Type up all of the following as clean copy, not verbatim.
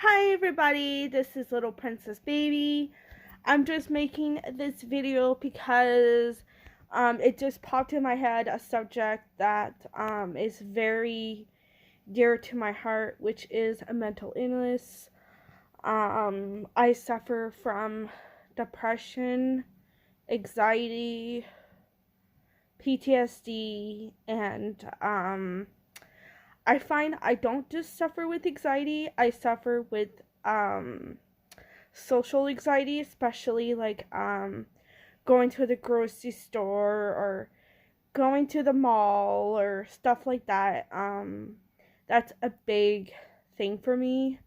Hi everybody, this is Little Princess Baby. I'm just making this video because it just popped in my head a subject that is very dear to my heart, which is a mental illness. I suffer from depression, anxiety, PTSD, and I find I don't just suffer with anxiety, I suffer with social anxiety, especially like going to the grocery store or going to the mall or stuff like that. That's a big thing for me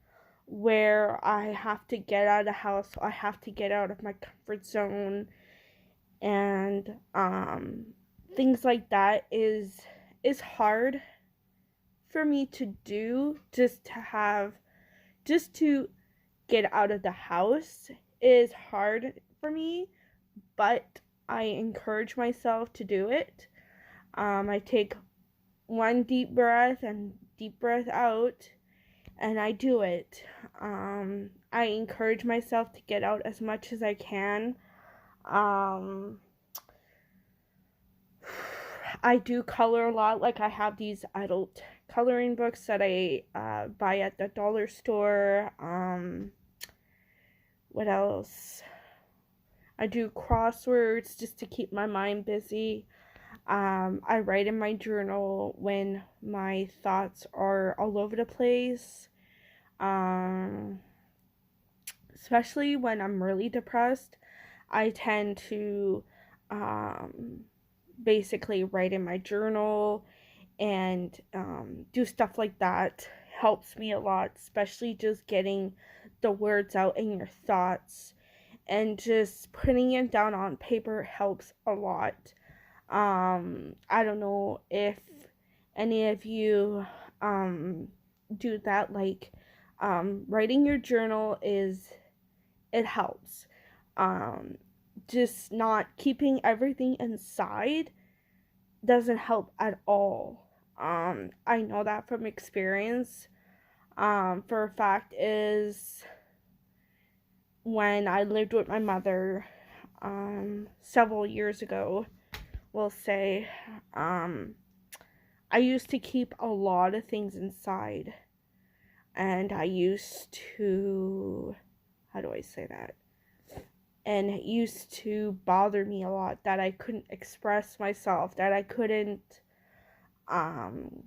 where I have to get out of the house, I have to get out of my comfort zone, and things like that is hard for me to do. Just to get out of the house is hard for me, but I encourage myself to do it. I take one deep breath and deep breath out, and I do it. I encourage myself to get out as much as I can. Um, I do color a lot. Like, I have these adult coloring books that I buy at the dollar store. What else? I do crosswords just to keep my mind busy. I write in my journal when my thoughts are all over the place. Um, Especially when I'm really depressed, I tend to basically write in my journal and do stuff like that. Helps me a lot, especially just getting the words out in your thoughts, and just putting it down on paper helps a lot. I don't know if any of you do that. Like, writing your journal it helps. Um, just not keeping everything inside doesn't help at all. I know that from experience. For a fact is when I lived with my mother, several years ago, we'll say, I used to keep a lot of things inside. And I used to, how do I say that? And it used to bother me a lot that I couldn't express myself, that I couldn't um,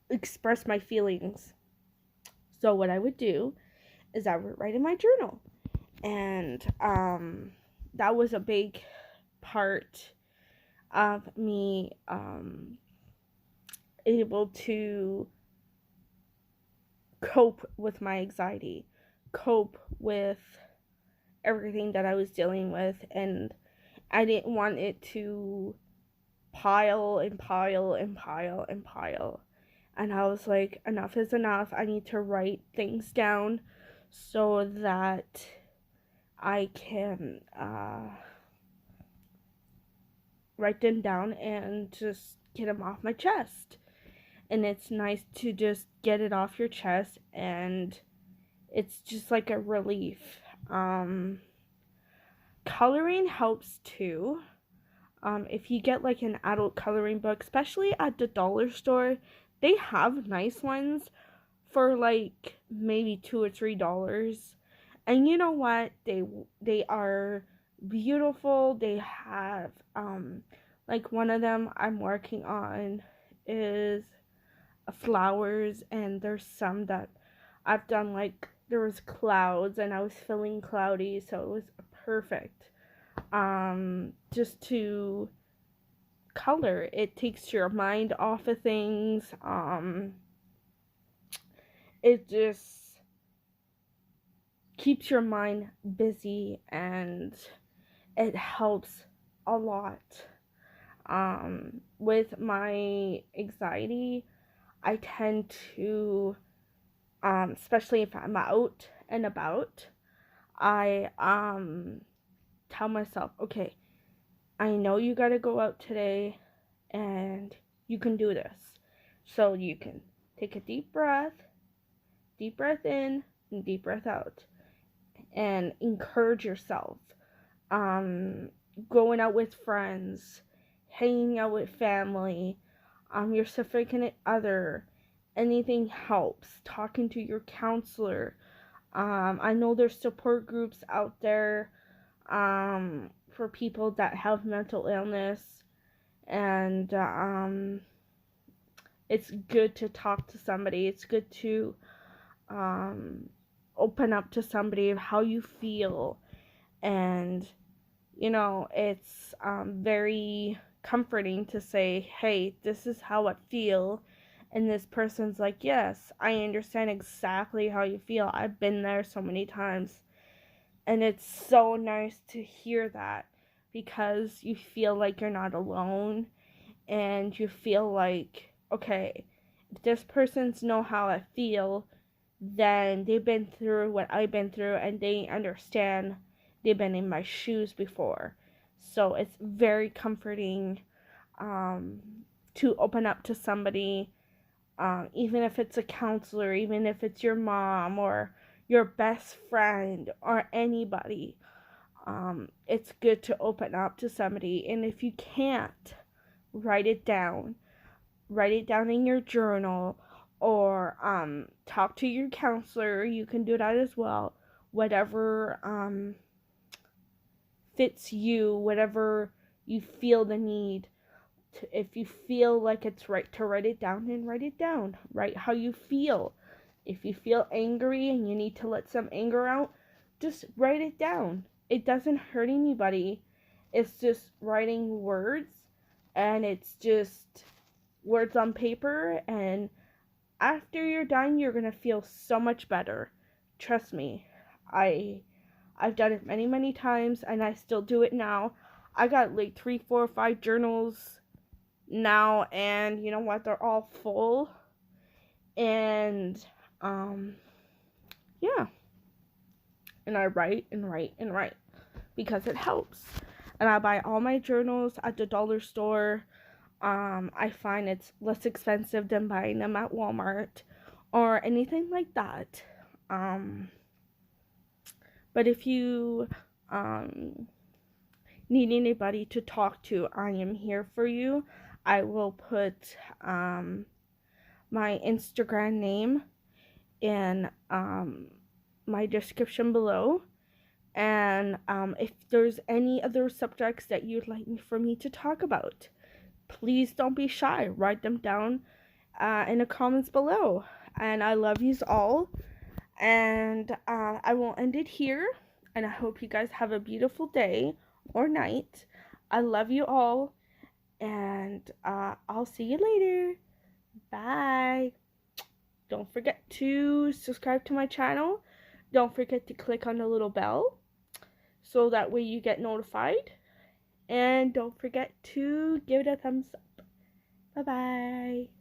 express my feelings. So what I would do is I would write in my journal. And that was a big part of me able to cope with my anxiety, cope with everything that I was dealing with, and I didn't want it to pile and pile and pile and pile. And I was like, enough is enough. I need to write things down so that I can write them down and just get them off my chest. And it's nice to just get it off your chest, and it's just like a relief. Coloring helps too. If you get like an adult coloring book, especially at the dollar store, they have nice ones for like maybe $2 or $3. And you know what? They are beautiful. They have like one of them I'm working on is flowers, and there's some that I've done, like there was clouds and I was feeling cloudy, so it was perfect. Just to color, it takes your mind off of things. It just keeps your mind busy, and it helps a lot. With my anxiety, I tend to, especially if I'm out and about, I tell myself, okay, I know you gotta go out today, and you can do this. So you can take a deep breath in, deep breath out, and encourage yourself. Um, Going out with friends, hanging out with family, your significant other, anything helps. Talking to your counselor. I know there's support groups out there for people that have mental illness, and it's good to talk to somebody. It's good to um, open up to somebody of how you feel, and it's very comforting to say, hey, this is how I feel. And this person's like, yes, I understand exactly how you feel. I've been there so many times. And it's so nice to hear that, because you feel like you're not alone, and you feel like, okay, if this person's know how I feel, then they've been through what I've been through, and they understand. They've been in my shoes before. So it's very comforting um, to open up to somebody, even if it's a counselor, even if it's your mom or your best friend or anybody. It's good to open up to somebody. And if you can't, write it down. Write it down in your journal, or talk to your counselor. You can do that as well. Whatever fits you, whatever you feel the need. If you feel like it's right to write it down, then write it down. Write how you feel. If you feel angry and you need to let some anger out, just write it down. It doesn't hurt anybody. It's just writing words, and it's just words on paper, and after you're done, you're gonna feel so much better. Trust me. I've done it many, many times, and I still do it now. I got like 3, 4, 5 journals now, and you know what? They're all full. And yeah. And I write and write and write because it helps. And I buy all my journals at the dollar store. I find it's less expensive than buying them at Walmart or anything like that. But if you need anybody to talk to, I am here for you. I will put my Instagram name in my description below. And if there's any other subjects that you'd like for me to talk about, please don't be shy. Write them down in the comments below. And I love yous all. And I will end it here. And I hope you guys have a beautiful day or night. I love you all. And I'll see you later. Bye. Don't forget to subscribe to my channel. Don't forget to click on the little bell, so that way you get notified. And don't forget to give it a thumbs up. Bye bye.